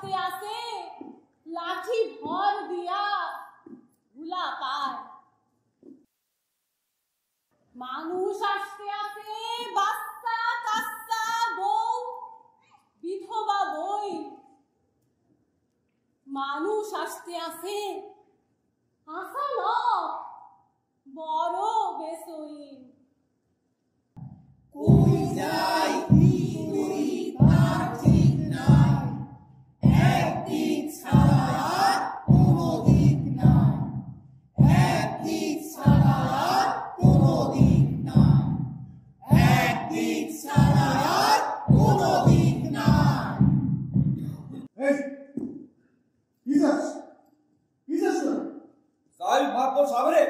আসতে আসে লাঠি ভর দিয়া ভুলা পায়। মানুষ আসতে আসে বাচ্চা কাচ্চা বউ বিধবা বই। মানুষ আসতে আসে আসা লোক বড় বেসইন। কই যাই কি করি তার ঠিক নাই, একদিক ছাড়া আর কোনো দিক নাই, একদিক ছাড়া আর কোনো দিক নাই, একদিক ছাড়া আর কোনো দিক নাই। এই কি যাস না? চাই মাতবর সাবরে,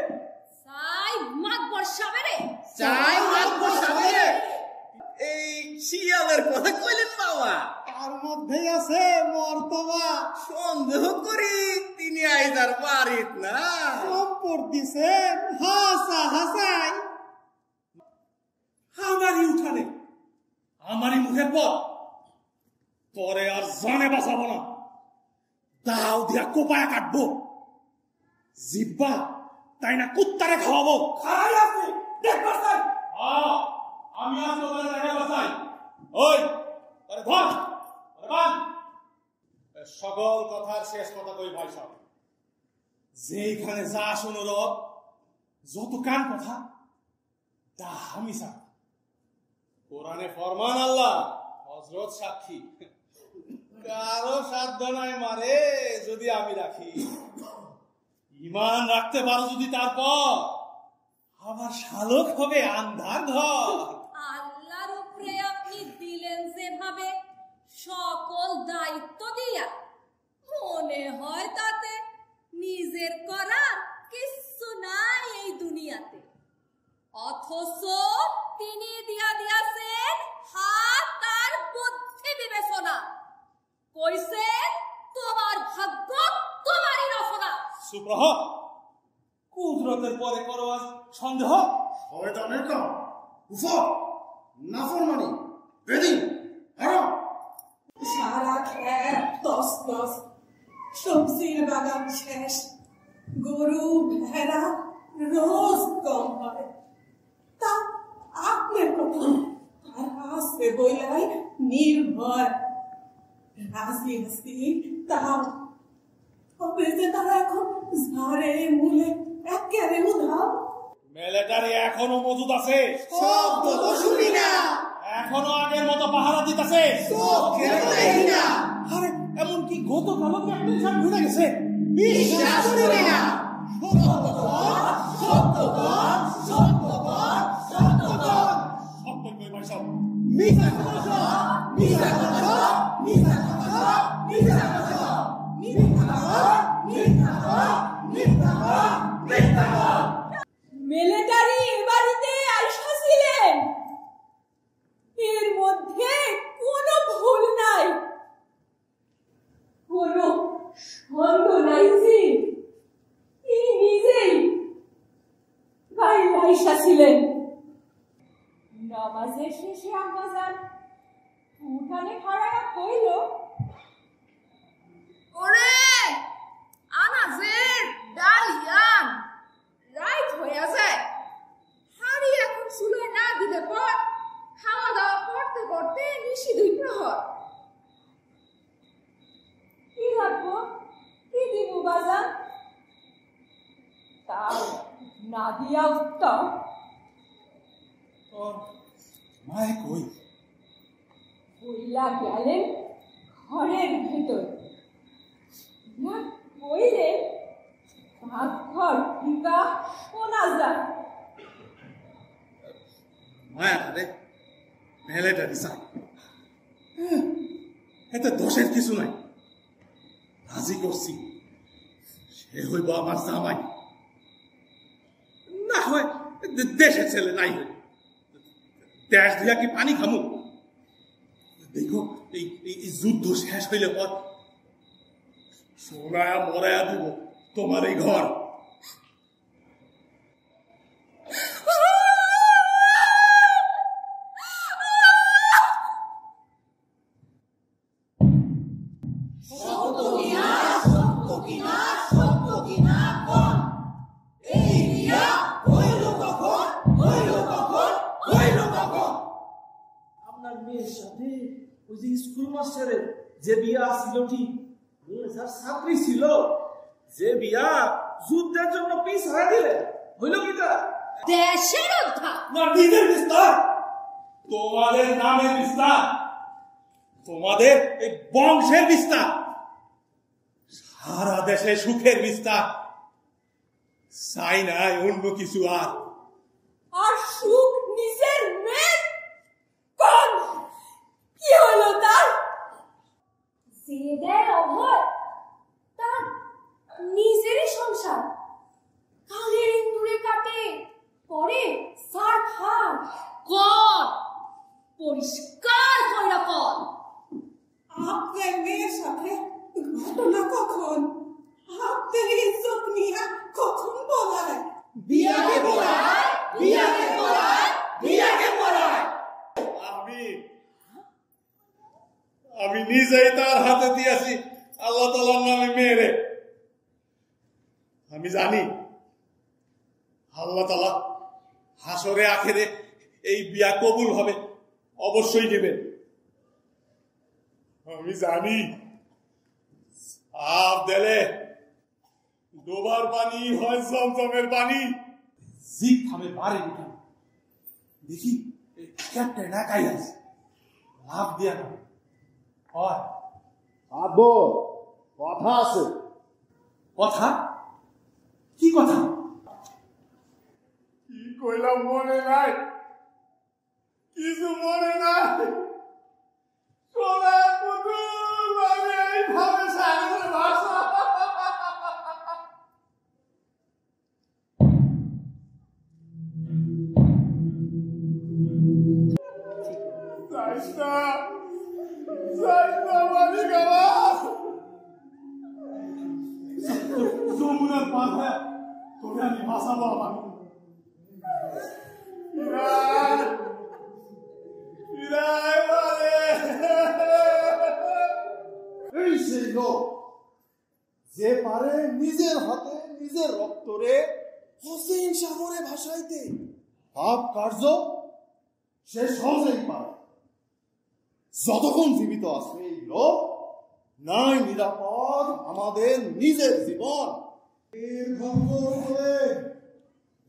সাই মাতবর সাবেরে, চাই মাতবর সাবেরে। এই শিয়ালের কথা কইলেন বাবা, তার মধ্যে আছে মর্তবা। সন্দেহ করি তিনি আইদার বাড়িত না। সম্পদ দিছে হাসা হাসাই। আমারই উঠানে আমারই মুখের পর পরে আর জানে বাঁচাবো না। দাও দিয়া কোপায় কাটবো, জিব্বা তাই না কুত্তারে খাওয়াবো। খাই আছে দেখবা চাই। আমি আজ তোদের দেখাবো চাই। ওই আরে ধর আরে বান। সকল কথার শেষ কথা কই ভাই সব, যেইখানে যা শুনো রব, যত কান কথা তা হামিসা। কোরআনে ফরমান আল্লাহ হযরত সাক্ষী, কারো সাধ্য নাই মারে যদি আমি রাখি। ঈমান রাখতে পারো যদি তারপর আমার শালক হবে আন্ধার ঘর। আল্লাহর উপরে আপনি দিলেন যেভাবে সকল দায়িত্ব দিয়া, মনে হয় তাতে নিজের করা কিছু নাই এই দুনিয়াতে। অথচ তিনি দিয়া দিয়াছেন হাত আর বুদ্ধি বিবেচনা। কইছেন তোমার ভাগ্য তোমারই রচনা। সুপ্রহ কুদরতের পরে করো আজ সন্দেহ। শয়তানের কাম, কুফর, নাফরমানি, বেদিন, হারাম। সারা খেত তসতস, সবজির বাগান শেষ, গরু ভেড়া রোজ কম হয়। তা আপনার কথা আর আসতে বইলাই নির্ভর রাজি আসি। তাও হবে যে তারা এখন ঝাড়ে মূলে একেবারে উধাও। মিলিটারি এখনো মজুদ আছে, শব্দ তো শুনি না, এখনো আগের মতো পাহারা দিতেছে। চোখে দেখি না, আরে এমনকি গতকালও ক্যাপ্টেন সাহেব ভুলে গেছে। বিশ্বাস করি না। সত্যকর, সত্যকর, সত্যকর। সত্য কই ভাই সব। মিথ্যা কথা, মিথ্যা কথা, মিথ্যা কথা, মিথ্যা কথা, মিথ্যা কথা, মিথ্যা কথা, মিথ্যা কথা, মিথ্যা কথা। মিলিটারি বাড়িতে আইসা ছিলেন, এর মধ্যে কোনো ভুল নাই, কোনো সন্দেহ নাই যে তিনি নিজেই বাড়িতে আইসা ছিলেন। নামাজের শেষে আম্মাজান উঠানে খাড়ায়া কইল, ওরে আনাজের ডালিয়ান রাইট হয়ে যায়, হাড়ি এখন চুলোয় না দিলে পর খাওয়া দাওয়া করতে করতে নিশি 2 প্রহর। কি লাগবো, কি দিব বাজার? তাও না দিয়া উত্তম। মায় কই? বইলা গেলেন ঘরের ভেতর, না কইলে ঘর টিকা শোনা যায়। মায়া রে মিলিটারি চাই, এতে দোষের কিছু নাই। রাজি করছি, সে হইব আমার জামাই, না হয় দেশের ছেলে নাই হই। দেশ দিয়া কি পানি খামু? দেখো এই যুদ্ধ শেষ হইলে পর সোনায়া মরায়া দিব তোমার এই ঘর। মেয়ের সাথে ওই যে স্কুল মাস্টারের যে বিয়া ছিল ঠিক মেয়ে যার ছাত্রী ছিল যে বিয়া যুদ্ধের জন্য পিছ হারা দিলে হইল কি তা দেশের উদ্ধার না নিজের বিস্তার, তোমাদের নামের বিস্তার, তোমাদের এই বংশের বিস্তার, সারা দেশে সুখের বিস্তার, চাই নাই অন্য কিছু আর। আর সুখ নিজের মেয়ে কোন কি হলো তার যে দেয় অভয় তার নিজেরই সংসার, কালের ইন্দুরে কাটে পরে সার খার কর পরিষ্কার কইরা কর। আপনার মেয়ের সাথে ঘটনা কখন আপনার ইজ্জত নিয়ে কখন বলায় বিয়াকে পড়ায়, বিয়াকে পড়ায়, বিয়াকে পড়ায়। আমি নিজেই তার হাতে দিয়েছি আল্লাহ তাআলার নামে মেয়েরে। আমি জানি আল্লাহ তাআলা হাসরে আখেরে এই বিয়া কবুল হবে, অবশ্যই নেবেন। আমি জানি আপ দেলে ডোবার পানি হয় জমজমের পানি, জিক থামে বাড়ি উঠান। দেখি এই ক্যাপ্টেন একাই আছে, লাভ দিয়া না হয়। আব্বু কথা আছে। কথা কি কথা? কি কইলাম মনে নাই, কিছু মনে নাই। সোনার পুতুল ভাবে এইভাবে সাগরের ভাষা। যমুনার পাশে তোরে আমি ভাসাবো আমার। এই সেই লোক যে পারে নিজের হাতে নিজের রক্তরে হোসেন সাগরে ভাসাইতে, পাপ কার্য সে সহজেই পারে। যতক্ষণ জীবিত আছে এই লোক, নাই নিরাপদ আমাদের নিজের জীবন।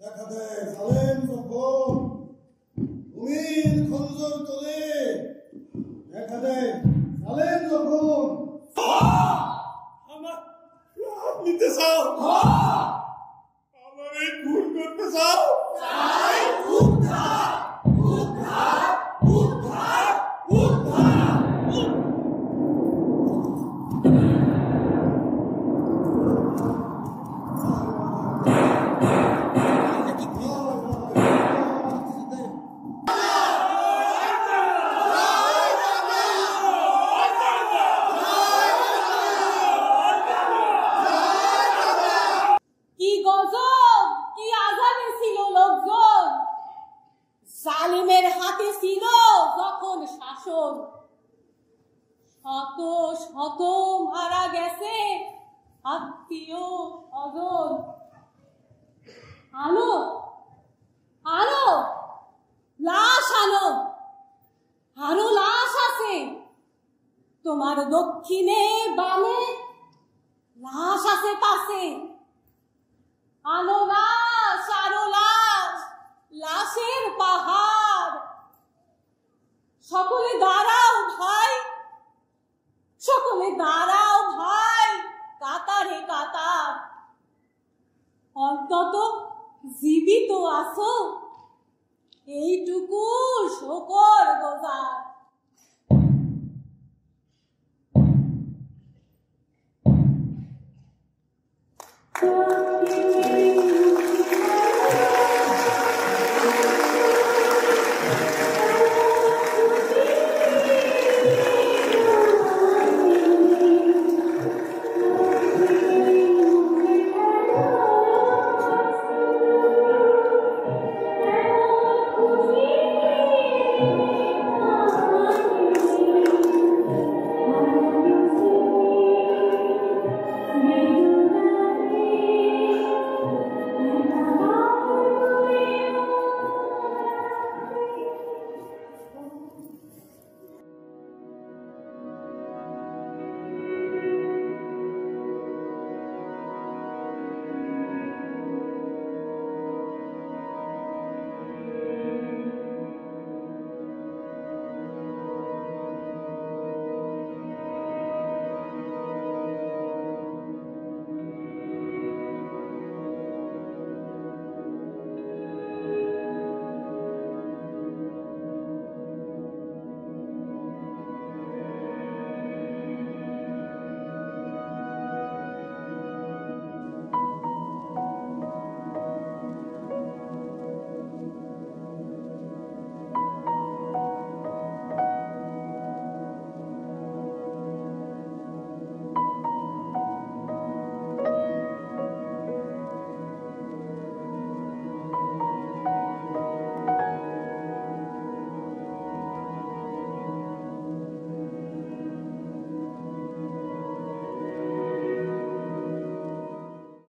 দেখা দেয় জালেম যখন ভূমির খঞ্জর তোলে, দেখা দেয় জালেম যখন আমার লাভ নিতে চাও, আমার এই খুন করতে চাও। কি গজব কি আযাবে ছিল লোকজন, জালিমের হাতে ছিল যখন শাসন, শত শত মারা গেছে আত্মীয় স্বজন। আনো আনো লাশ আনো, আরো লাশ আছে তোমার দক্ষিণে বামে, লাশ আছে পাশে। আনো লাশ আরো লাশ, লাশের পাহাড়